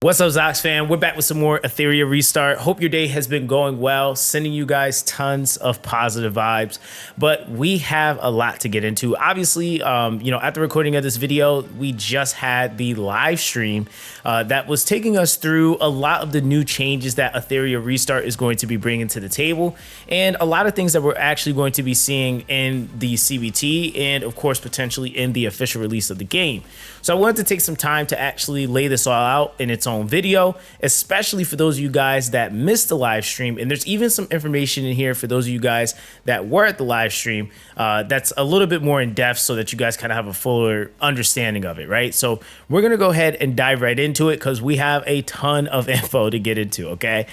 What's up, Zox fam? We're back with some more Etheria Restart. Hope your day has been going well. Sending you guys tons of positive vibes, but we have a lot to get into. Obviously, at the recording of this video, we just had the live stream that was taking us through a lot of the new changes that Etheria Restart is going to be bringing to the table, and a lot of things that we're actually going to be seeing in the CBT and, of course, potentially in the official release of the game. So I wanted to take some time to actually lay this all out in its own video, especially for those of you guys that missed the live stream. And there's even some information in here for those of you guys that were at the live stream that's a little bit more in depth so that you guys kind of have a fuller understanding of it, right? So we're going to go ahead and dive right into it because we have a ton of info to get into, okay?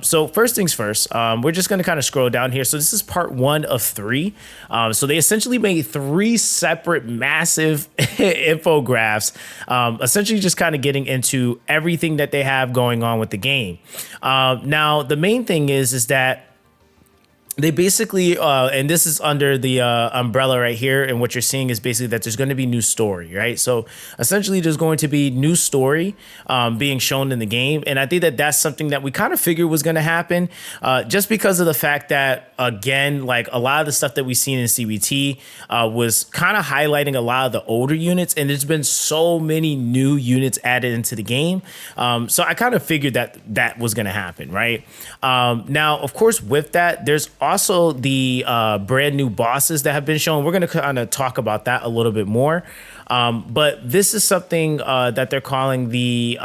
So first things first, we're just going to kind of scroll down here. So this is part 1 of 3. So they essentially made 3 separate massive infographics, essentially just kind of getting into everything that they have going on with the game. Now, the main thing is that they basically, and this is under the umbrella right here, and what you're seeing is basically that there's going to be new story, right? So essentially there's going to be new story being shown in the game, and I think that that's something that we kind of figured was going to happen, just because of the fact that, again, like a lot of the stuff that we've seen in CBT was kind of highlighting a lot of the older units, and there's been so many new units added into the game. So I kind of figured that that was going to happen, right? Now, of course, with that, there's also the brand new bosses that have been shown. We're going to kind of talk about that a little bit more. But this is something that they're calling the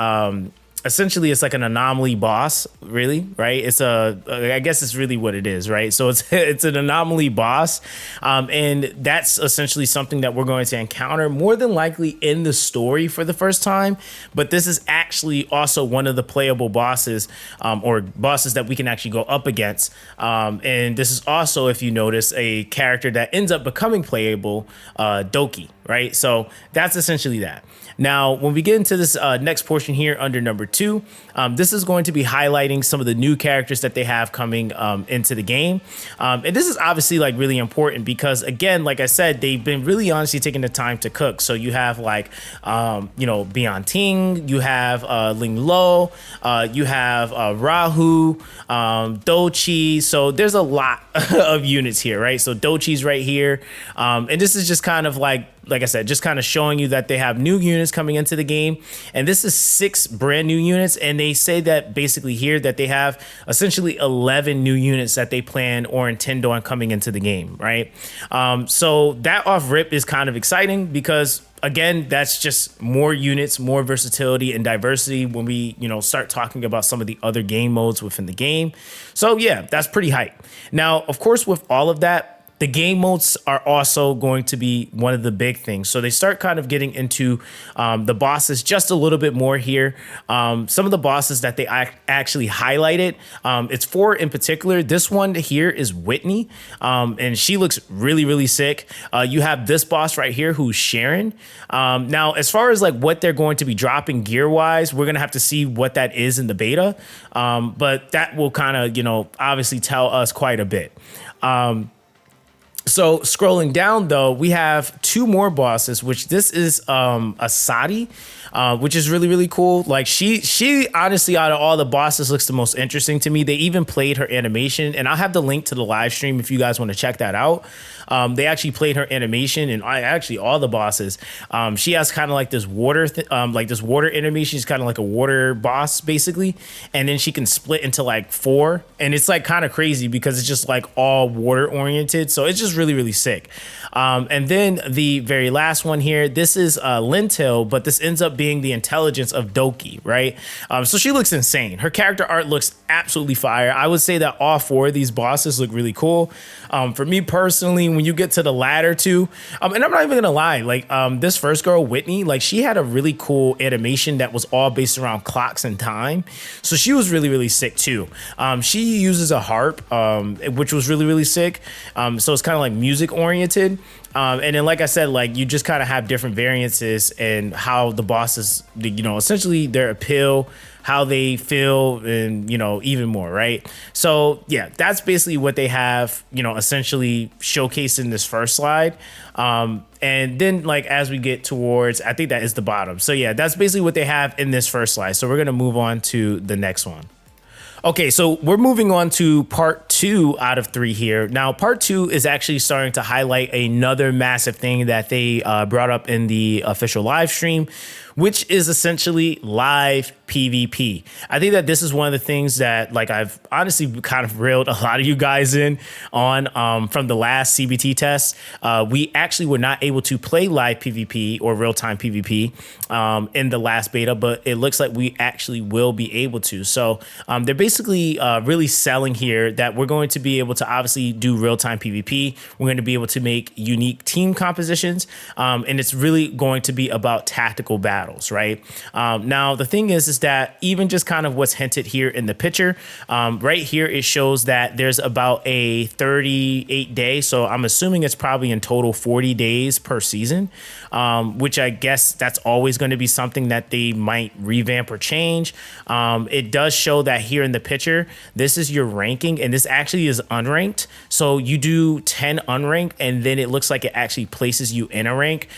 essentially it's like an anomaly boss, really, right? I guess it's really what it is, right? So it's an anomaly boss, and that's essentially something that we're going to encounter more than likely in the story for the first time. But this is actually also one of the playable bosses, or bosses that we can actually go up against. And this is also, if you notice, a character that ends up becoming playable, Doki, right? So that's essentially that. Now, when we get into this next portion here under number 2, this is going to be highlighting some of the new characters that they have coming into the game. And this is obviously like really important because, again, like I said, they've been really honestly taking the time to cook. So you have like, Beyond Ting, you have Ling Lo, you have Rahu, Dochi. So there's a lot of units here, right? So Dochi's right here. And this is just kind of like I said, just kind of showing you that they have new units coming into the game. And this is 6 brand new units. And they say that basically here that they have essentially 11 new units that they plan or intend on coming into the game, right? So that off rip is kind of exciting because, again, that's just more units, more versatility and diversity when we, start talking about some of the other game modes within the game. So yeah, that's pretty hype. Now, of course, with all of that, the game modes are also going to be one of the big things. So they start kind of getting into the bosses just a little bit more here. Some of the bosses that they actually highlighted, it's 4 in particular. This one here is Whitney, and she looks really, really sick. You have this boss right here who's Sharon. Now, as far as like what they're going to be dropping gear-wise, we're going to have to see what that is in the beta. But that will kind of, obviously tell us quite a bit. So scrolling down, though, we have 2 more bosses, which this is Asadi, which is really, really cool. Like she honestly, out of all the bosses, looks the most interesting to me. They even played her animation, and I'll have the link to the live stream if you guys want to check that out. They actually played her animation, and actually all the bosses. She has kind of like this water, animation. She's kind of like a water boss, basically, and then she can split into like 4, and it's like kind of crazy because it's just like all water oriented. So it's just really, really sick. And then the very last one here, this is Lintel, but this ends up being the intelligence of Doki, right? So she looks insane. Her character art looks absolutely fire. I would say that all 4 of these bosses look really cool. For me personally, when you get to the latter 2, and I'm not even gonna lie, like this first girl, Whitney, like she had a really cool animation that was all based around clocks and time. So she was really, really sick too. She uses a harp, which was really, really sick. So it's kind of like music oriented. And then, like I said, like you just kind of have different variances and how the bosses, essentially their appeal, how they feel, and, even more, right? So yeah, that's basically what they have, essentially showcased in this first slide. And then like, as we get towards, I think that is the bottom. So yeah, that's basically what they have in this first slide. So we're going to move on to the next one. Okay, so we're moving on to part 2 out of 3 here. Now, part 2 is actually starting to highlight another massive thing that they brought up in the official live stream, which is essentially live PvP. I think that this is one of the things that like I've honestly kind of reeled a lot of you guys in on from the last CBT test. We actually were not able to play live PvP or real-time PvP in the last beta, but it looks like we actually will be able to. So they're basically really selling here that we're going to be able to obviously do real-time PvP. We're going to be able to make unique team compositions, and it's really going to be about tactical battles, right? Now, the thing is that even just kind of what's hinted here in the picture, right here, it shows that there's about a 38 day. So I'm assuming it's probably in total 40 days per season, which I guess that's always going to be something that they might revamp or change. It does show that here in the picture, this is your ranking, and this actually is unranked. So you do 10 unranked, and then it looks like it actually places you in a rank.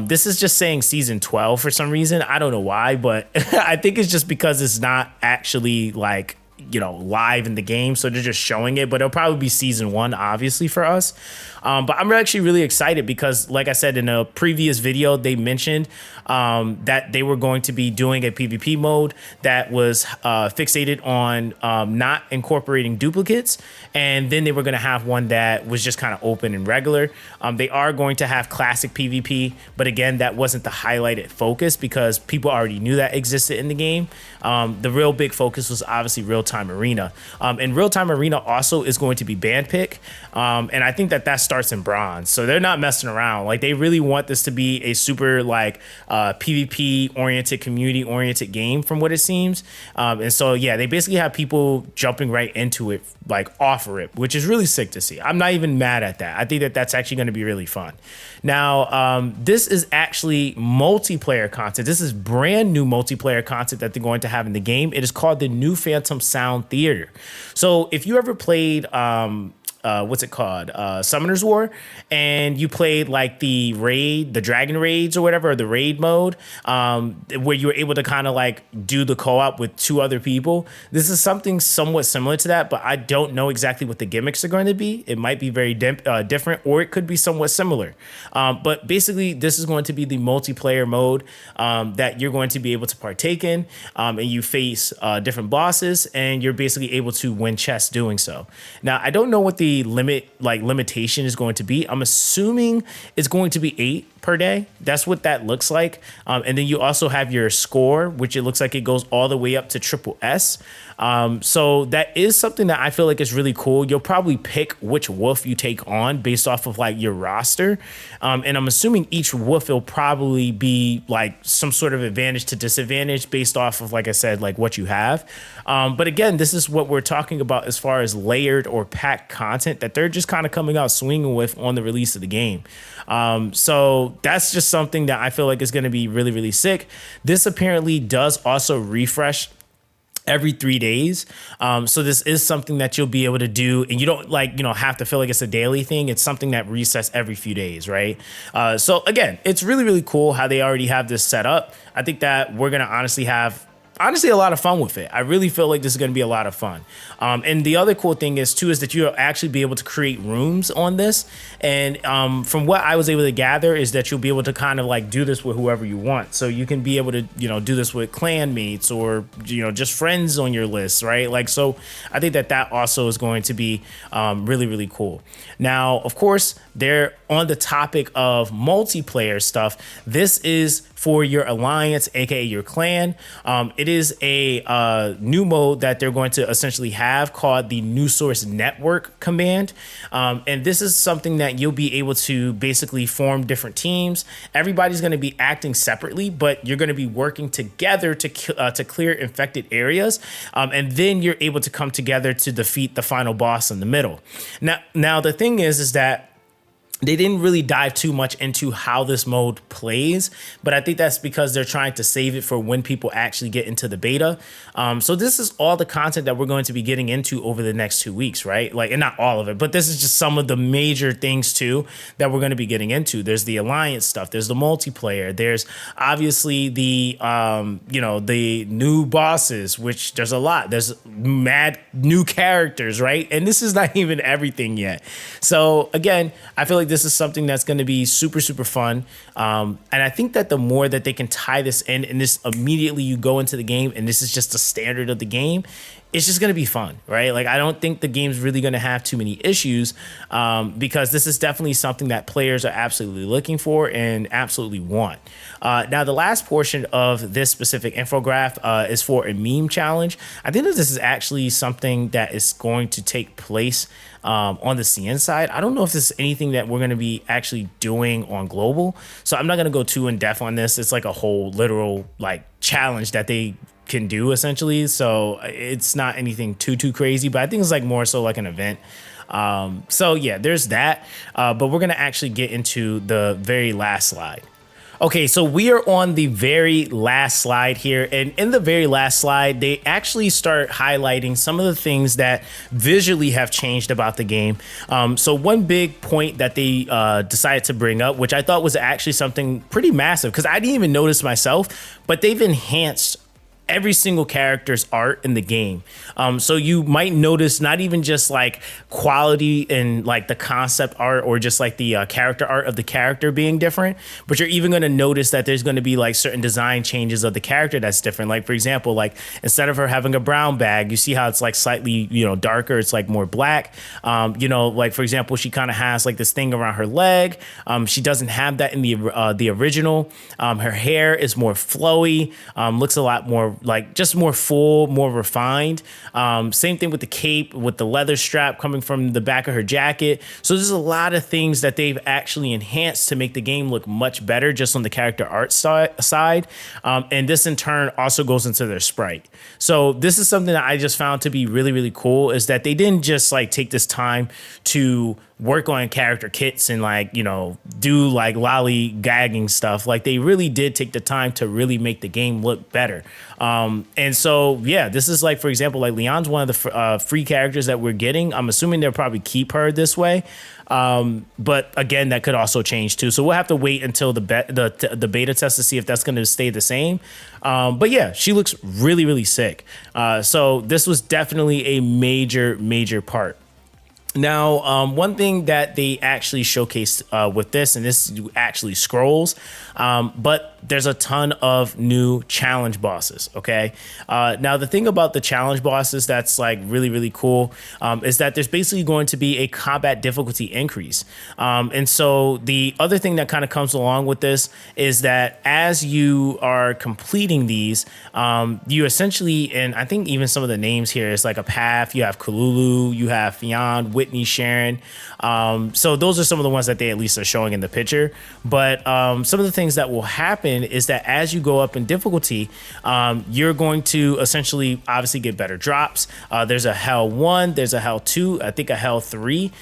This is just saying season 12 for some reason. I don't know why, but I think it's just because it's not actually like, live in the game. So they're just showing it, but it'll probably be season 1, obviously, for us. But I'm actually really excited because, like I said, in a previous video, they mentioned that they were going to be doing a PvP mode that was fixated on not incorporating duplicates. And then they were going to have one that was just kind of open and regular. They are going to have classic PvP, but again, that wasn't the highlighted focus because people already knew that existed in the game. The real big focus was obviously real-time arena. And real-time arena also is going to be band pick. And I think that starts in bronze. So they're not messing around. Like, they really want this to be a super like PvP oriented, community oriented game from what it seems. And so, yeah, they basically have people jumping right into it, like offer it, which is really sick to see. I'm not even mad at that. I think that that's actually going to be really fun. Now, this is actually multiplayer content. This is brand new multiplayer content that they're going to have in the game. It is called the New Phantom Sound Theater. So if you ever played what's it called? Summoner's War, and you played like the raid, the dragon raids or whatever, or the raid mode, where you were able to kind of like do the co-op with 2 other people. This is something somewhat similar to that, but I don't know exactly what the gimmicks are going to be. It might be very different, or it could be somewhat similar. But basically, this is going to be the multiplayer mode that you're going to be able to partake in, and you face different bosses, and you're basically able to win chests doing so. Now, I don't know what the limitation is going to be. I'm assuming it's going to be 8 per day. That's what that looks like. And then you also have your score, which it looks like it goes all the way up to triple S. So that is something that I feel like is really cool. You'll probably pick which wolf you take on based off of like your roster. And I'm assuming each wolf will probably be like some sort of advantage to disadvantage based off of, like I said, like what you have. But again, this is what we're talking about as far as layered or packed content that they're just kind of coming out swinging with on the release of the game. So that's just something that I feel like is going to be really, really sick. This apparently does also refresh every 3 days. So this is something that you'll be able to do, and you don't have to feel like it's a daily thing. It's something that resets every few days, right? So again, it's really, really cool how they already have this set up. I think that we're going to honestly have a lot of fun with it. I really feel like this is going to be a lot of fun. And the other cool thing is that you'll actually be able to create rooms on this. And from what I was able to gather is that you'll be able to kind of like do this with whoever you want. So you can be able to, do this with clan mates or, just friends on your list, right? Like, so I think that also is going to be really, really cool. Now, of course, they're on the topic of multiplayer stuff. This is for your alliance, aka your clan. It is a new mode that they're going to essentially have called the New Source Network command. And this is something that you'll be able to basically form different teams. Everybody's going to be acting separately, but you're going to be working together to clear infected areas. And then you're able to come together to defeat the final boss in the middle. Now the thing is that they didn't really dive too much into how this mode plays, but I think that's because they're trying to save it for when people actually get into the beta. So this is all the content that we're going to be getting into over the next 2 weeks, right? Like, and not all of it, but this is just some of the major things too that we're going to be getting into. There's the alliance stuff. There's the multiplayer. There's obviously the, the new bosses, which there's a lot. There's mad new characters, right? And this is not even everything yet. So again, I feel like this is something that's going to be super, super fun. And I think that the more that they can tie this in, and this immediately you go into the game and this is just the standard of the game, it's just going to be fun, right? Like, I don't think the game's really going to have too many issues because this is definitely something that players are absolutely looking for and absolutely want. Now, the last portion of this specific infograph is for a meme challenge. I think that this is actually something that is going to take place on the CN side. I don't know if this is anything that we're going to be actually doing on global. So I'm not going to go too in depth on this. It's like a whole literal like challenge that they can do essentially. So it's not anything too crazy, but I think it's like more so like an event. So yeah, there's that. But we're going to actually get into the very last slide. Okay, so we are on the very last slide here, and in the very last slide, they actually start highlighting some of the things that visually have changed about the game. So one big point that they decided to bring up, which I thought was actually something pretty massive, because I didn't even notice myself, but they've enhanced every single character's art in the game. So you might notice not even just like quality and like the concept art or just like the character art of the character being different, but you're even going to notice that there's going to be like certain design changes of the character that's different. Like, for example, like instead of her having a brown bag, you see how it's like slightly, darker. It's like more black. Like for example, she kind of has like this thing around her leg. She doesn't have that in the original. Her hair is more flowy, looks a lot more like just more full, more refined. Same thing with the cape, with the leather strap coming from the back of her jacket. So there's a lot of things that they've actually enhanced to make the game look much better just on the character art side. And this in turn also goes into their sprite. So this is something that I just found to be really, really cool, is that they didn't just like take this time to work on character kits and like, do like lollygagging stuff. Like, they really did take the time to really make the game look better. And so, yeah, this is like, for example, like Leon's one of the free characters that we're getting. I'm assuming they'll probably keep her this way. But again, that could also change too. So we'll have to wait until the beta test to see if that's going to stay the same. But yeah, she looks really, really sick. So this was definitely a major part. Now, one thing that they actually showcased with this, and this actually scrolls, but there's a ton of new challenge bosses, okay? Now, the thing about the challenge bosses that's like really, really cool is that there's basically going to be a combat difficulty increase. And so the other thing that kind of comes along with this is that as you are completing these, you essentially, and I think even some of the names here is like a path, you have Kalulu, you have Fionn, Whitney, Sharon. So those are some of the ones that they at least are showing in the picture. But some of the things that will happen is that as you go up in difficulty, you're going to essentially obviously get better drops. There's a Hell 1, there's a Hell 2, I think a Hell 3.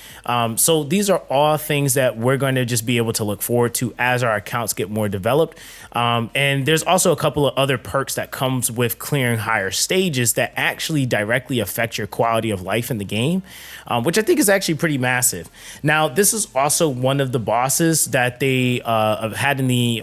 So these are all things that we're going to just be able to look forward to as our accounts get more developed. And there's also a couple of other perks that comes with clearing higher stages that actually directly affect your quality of life in the game, which I think is actually pretty massive. Now, this is also one of the bosses that they had in the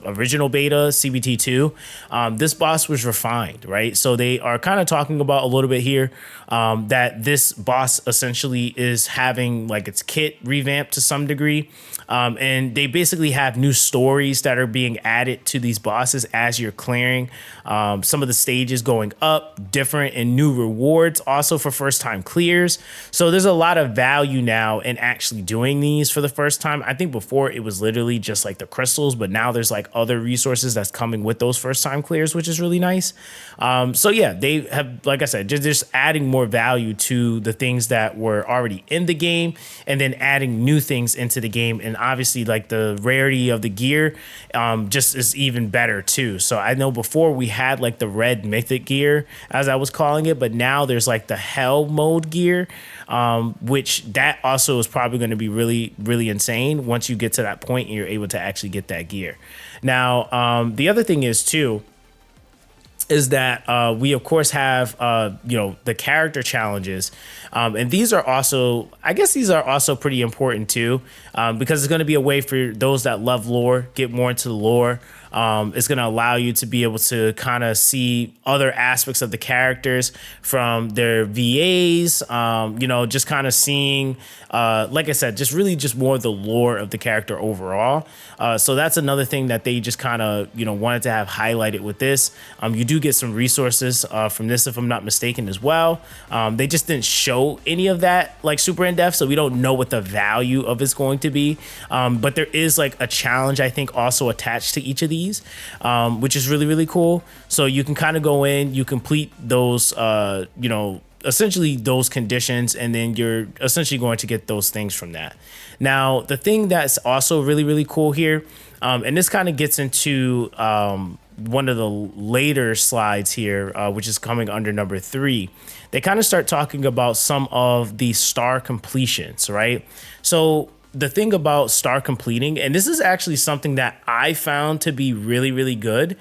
original beta, CBT2. This boss was refined, right? So they are kind of talking about a little bit here that this boss essentially is having like its kit revamped to some degree. And they basically have new stories that are being added to these bosses as you're clearing. Some of the stages going up, different and new rewards also for first time clears. So there's a lot of value now in actually doing these for the first time. I think before it was literally just like the crystals, but now there's like other resources that's coming with those first time clears, which is really nice. So yeah, they have, like I said, just adding more value to the things that were already in the game and then adding new things into the game. And obviously like the rarity of the gear just is even better too. So I know before we had like the red mythic gear, as I was calling it, but now there's like the hell mode gear. which that also is probably going to be really, really insane once you get to that point and you're able to actually get that gear. Now, the other thing is too, is that we of course have the character challenges, and these are also, I guess these are also pretty important too, because it's going to be a way for those that love lore, get more into the lore. It's going to allow you to be able to kind of see other aspects of the characters from their VAs, just kind of seeing, like I said, just really just more of the lore of the character overall. So that's another thing that they just kind of, wanted to have highlighted with this. You do get some resources from this, if I'm not mistaken, as well. They just didn't show any of that like super in depth, so we don't know what the value of it's going to be. But there is like a challenge, I think, also attached to each of these, which is really, really cool. So you can kind of go in, you complete those, essentially those conditions, and then you're essentially going to get those things from that. Now, the thing that's also really, really cool here, and this kind of gets into one of the later slides here, which is coming under number 3. They kind of start talking about some of the star completions, right? So the thing about star completing, and this is actually something that I found to be really, really good,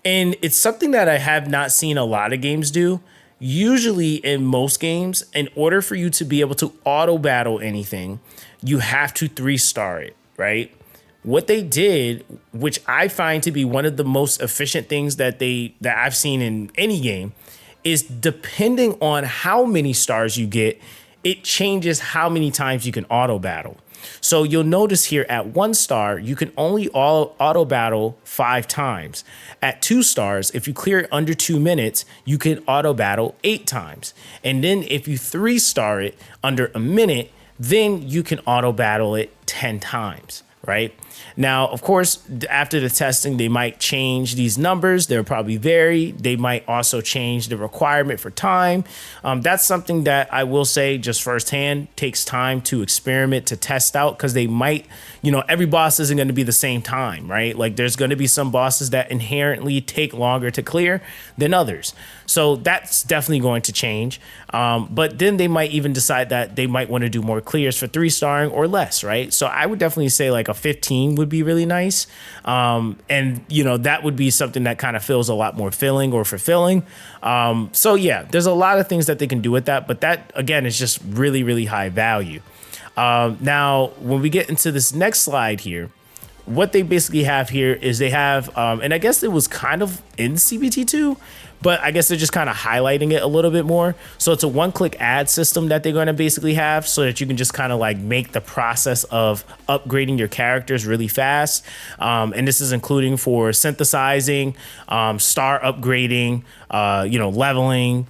and it's something that I have not seen a lot of games do. Usually in most games, in order for you to be able to auto battle anything, you have to 3-star it, right? What they did, which I find to be one of the most efficient things that I've seen in any game, is depending on how many stars you get, it changes how many times you can auto battle. So you'll notice here at 1 star, you can only auto battle 5 times. At 2 stars, if you clear it under 2 minutes, you can auto battle 8 times. And then if you 3-star it under a minute, then you can auto battle it 10 times, right? Now, of course, after the testing, they might change these numbers. They'll probably vary. They might also change the requirement for time. That's something that I will say just firsthand takes time to experiment, to test out, because they might, every boss isn't going to be the same time, right? Like there's going to be some bosses that inherently take longer to clear than others. So that's definitely going to change. But then they might even decide that they might want to do more clears for 3-starring or less, right? So I would definitely say like a 15 would be really nice. And that would be something that kind of feels a lot more filling or fulfilling. So yeah, there's a lot of things that they can do with that, but that again is just really, really high value. Now, when we get into this next slide here, what they basically have here is they have, and I guess it was kind of in CBT2, but I guess they're just kind of highlighting it a little bit more. So it's a one-click ad system that they're going to basically have so that you can just kind of like make the process of upgrading your characters really fast. And this is including for synthesizing, star upgrading, leveling,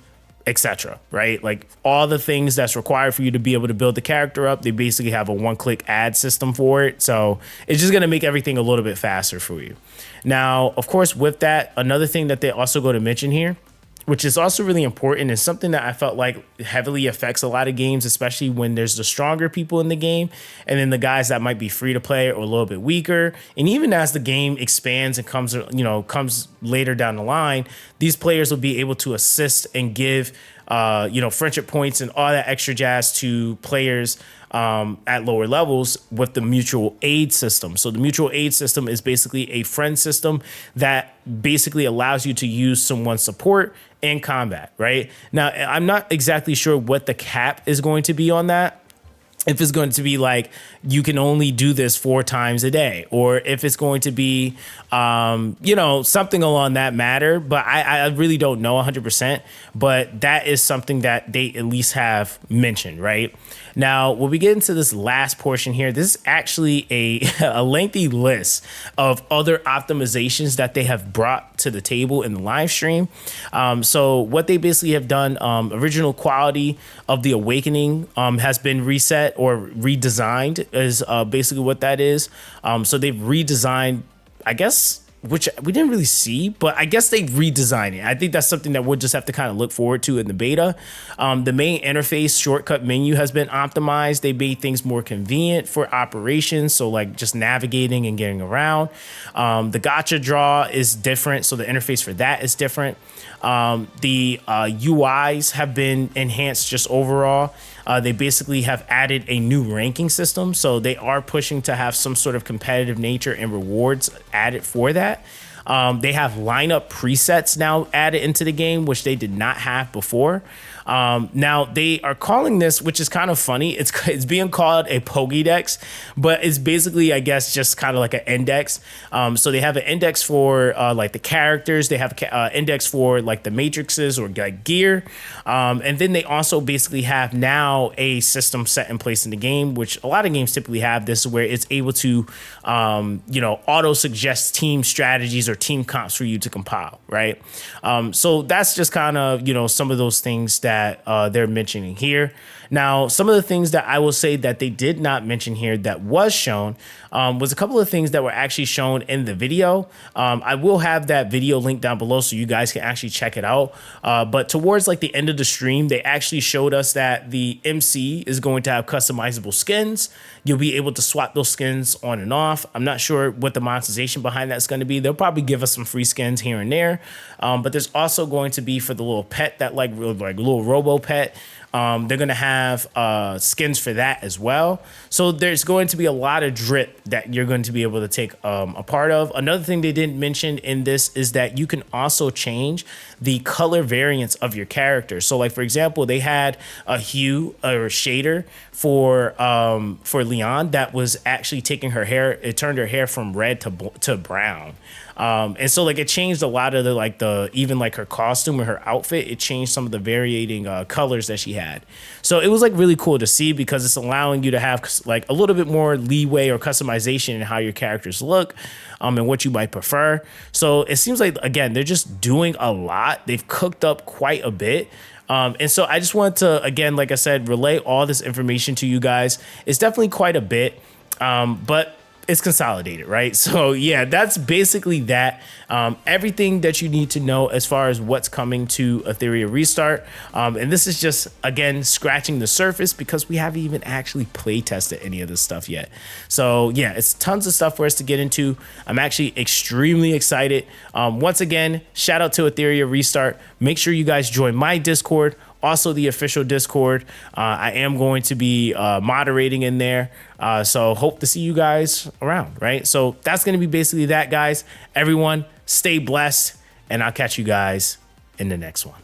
etc. Right? Like all the things that's required for you to be able to build the character up, they basically have a one-click ad system for it. So it's just going to make everything a little bit faster for you. Now, of course, with that, another thing that they also go to mention here, which is also really important, is something that I felt like heavily affects a lot of games, especially when there's the stronger people in the game and then the guys that might be free to play or a little bit weaker. And even as the game expands and comes later down the line, these players will be able to assist and give friendship points and all that extra jazz to players at lower levels with the mutual aid system. So the mutual aid system is basically a friend system that basically allows you to use someone's support in combat, right? Now, I'm not exactly sure what the cap is going to be on that. If it's going to be like, you can only do this 4 times a day, or if it's going to be, something along that matter, but I really don't know 100%, but that is something that they at least have mentioned, right? Now, when we get into this last portion here, this is actually a lengthy list of other optimizations that they have brought to the table in the live stream. So what they basically have done, original quality of the Awakening has been reset or redesigned is basically what that is. So they've redesigned, I guess, which we didn't really see, but I guess they redesigned it. I think that's something that we'll just have to kind of look forward to in the beta. The main interface shortcut menu has been optimized. They made things more convenient for operations, so like just navigating and getting around. The gotcha draw is different, so the interface for that is different. The UIs have been enhanced just overall. They basically have added a new ranking system, so they are pushing to have some sort of competitive nature and rewards added for that. They have lineup presets now added into the game, which they did not have before. Now they are calling this, which is kind of funny, it's being called a Pokédex, but it's basically, I guess, just kind of like an index. So they have an index for like the characters. They have an index for like the matrices or like gear. And then they also basically have now a system set in place in the game, which a lot of games typically have this, where it's able to, auto suggest team strategies or team comps for you to compile, right? So that's just kind of, some of those things that they're mentioning here. Now, some of the things that I will say that they did not mention here that was shown was a couple of things that were actually shown in the video. I will have that video link down below so you guys can actually check it out. But towards like the end of the stream, they actually showed us that the MC is going to have customizable skins. You'll be able to swap those skins on and off. I'm not sure what the monetization behind that's going to be. They'll probably give us some free skins here and there. But there's also going to be for the little pet, that like little robo pet. They're going to have skins for that as well. So there's going to be a lot of drip that you're going to be able to take a part of. Another thing they didn't mention in this is that you can also change the color variants of your character. So like, for example, they had a hue or shader for Leon that was actually taking her hair. It turned her hair from red to brown. And so like it changed a lot of even like her costume or her outfit. It changed some of the varying colors that she had. So it was like really cool to see because it's allowing you to have like a little bit more leeway or customization in how your characters look and what you might prefer. So it seems like, again, they're just doing a lot. They've cooked up quite a bit. And so I just want to, again, like I said, relay all this information to you guys. It's definitely quite a bit, but it's consolidated, right? So yeah, that's basically that. Everything that you need to know as far as what's coming to Etheria Restart. And this is just, again, scratching the surface because we haven't even actually play tested any of this stuff yet. So yeah, it's tons of stuff for us to get into. I'm actually extremely excited. Once again, shout out to Etheria Restart. Make sure you guys join my Discord, also the official Discord. I am going to be moderating in there. So hope to see you guys around, right? So that's going to be basically that, guys. Everyone, stay blessed, and I'll catch you guys in the next one.